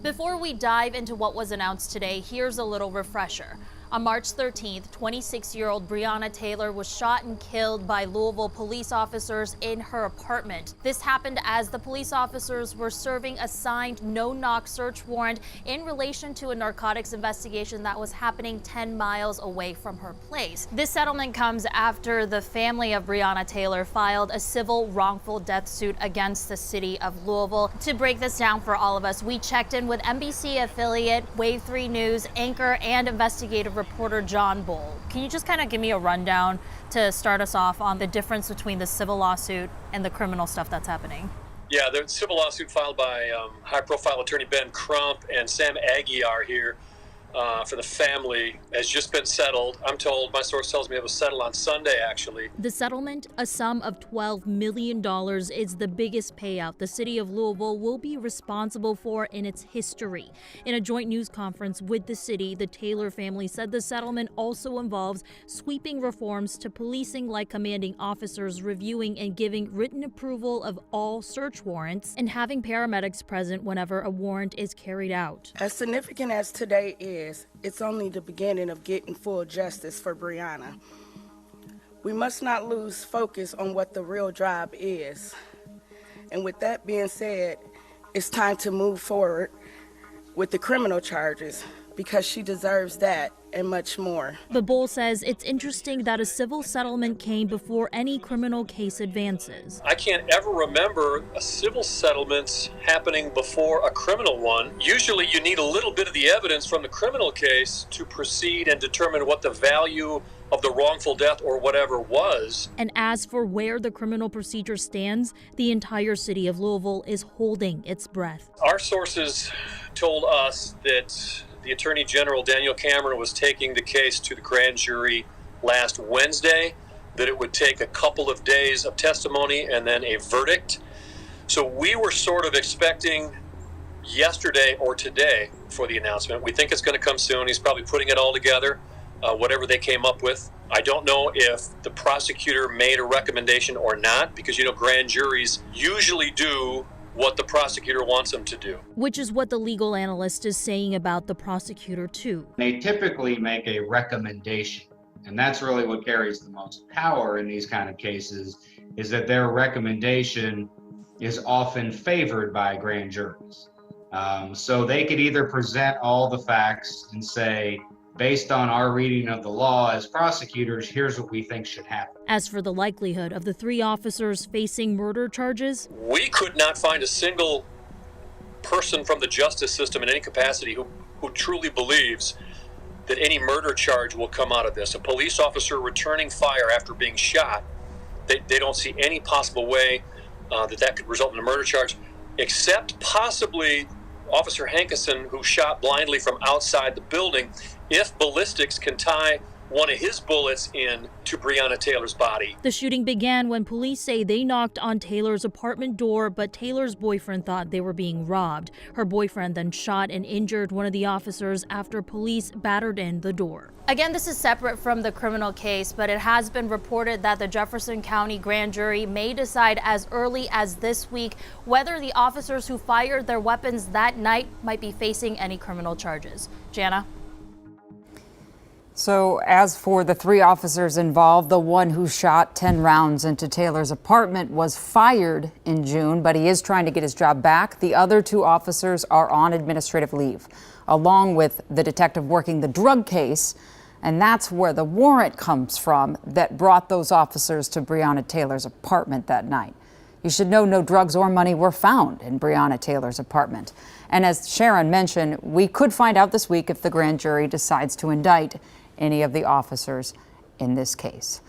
Before we dive into what was announced today, here's a little refresher. On March 13th, 26-year-old Breonna Taylor was shot and killed by Louisville police officers in her apartment. This happened as the police officers were serving a signed no-knock search warrant in relation to a narcotics investigation that was happening 10 miles away from her place. This settlement comes after the family of Breonna Taylor filed a civil wrongful death suit against the city of Louisville. To break this down for all of us, we checked in with NBC affiliate Wave 3 News anchor and investigative reporter John Bull. Can you just kind of give me a rundown to start us off on the difference between the civil lawsuit and the criminal stuff that's happening? Yeah, the civil lawsuit filed by high-profile attorney Ben Crump and Sam Aguiar here for the family has just been settled. I'm told, my source tells me it was settled on Sunday, actually. The settlement, a sum of $12 million, is the biggest payout the city of Louisville will be responsible for in its history. In a joint news conference with the city, the Taylor family said the settlement also involves sweeping reforms to policing, like commanding officers reviewing and giving written approval of all search warrants and having paramedics present whenever a warrant is carried out. As significant as today is, it's only the beginning of getting full justice for Breonna. We must not lose focus on what the real job is. And with that being said, it's time to move forward with the criminal charges, because she deserves that and much more. The Bull says it's interesting that a civil settlement came before any criminal case advances. I can't ever remember a civil settlement happening before a criminal one. Usually you need a little bit of the evidence from the criminal case to proceed and determine what the value of the wrongful death or whatever was. And as for where the criminal procedure stands, the entire city of Louisville is holding its breath. Our sources told us that the Attorney General, Daniel Cameron, was taking the case to the grand jury last Wednesday, that it would take a couple of days of testimony and then a verdict. So we were sort of expecting yesterday or today for the announcement. We think it's going to come soon. He's probably putting it all together, whatever they came up with. I don't know if the prosecutor made a recommendation or not, because, you know, grand juries usually do what the prosecutor wants them to do. Which is what the legal analyst is saying about the prosecutor too. They typically make a recommendation, and that's really what carries the most power in these kind of cases, is that their recommendation is often favored by grand juries. So they could either present all the facts and say, based on our reading of the law as prosecutors, here's what we think should happen. As for the likelihood of the three officers facing murder charges, we could not find a single person from the justice system in any capacity who truly believes that any murder charge will come out of this. A police officer returning fire after being shot, they don't see any possible way that could result in a murder charge, except possibly Officer Hankerson, who shot blindly from outside the building, if ballistics can tie one of his bullets in to Breonna Taylor's body. The shooting began when police say they knocked on Taylor's apartment door, but Taylor's boyfriend thought they were being robbed. Her boyfriend then shot and injured one of the officers after police battered in the door. Again, this is separate from the criminal case, but it has been reported that the Jefferson County grand jury may decide as early as this week whether the officers who fired their weapons that night might be facing any criminal charges. Jana? So as for the three officers involved, the one who shot 10 rounds into Taylor's apartment was fired in June, but he is trying to get his job back. The other two officers are on administrative leave, along with the detective working the drug case. And that's where the warrant comes from that brought those officers to Breonna Taylor's apartment that night. You should know no drugs or money were found in Breonna Taylor's apartment. And as Sharon mentioned, we could find out this week if the grand jury decides to indict any of the officers in this case.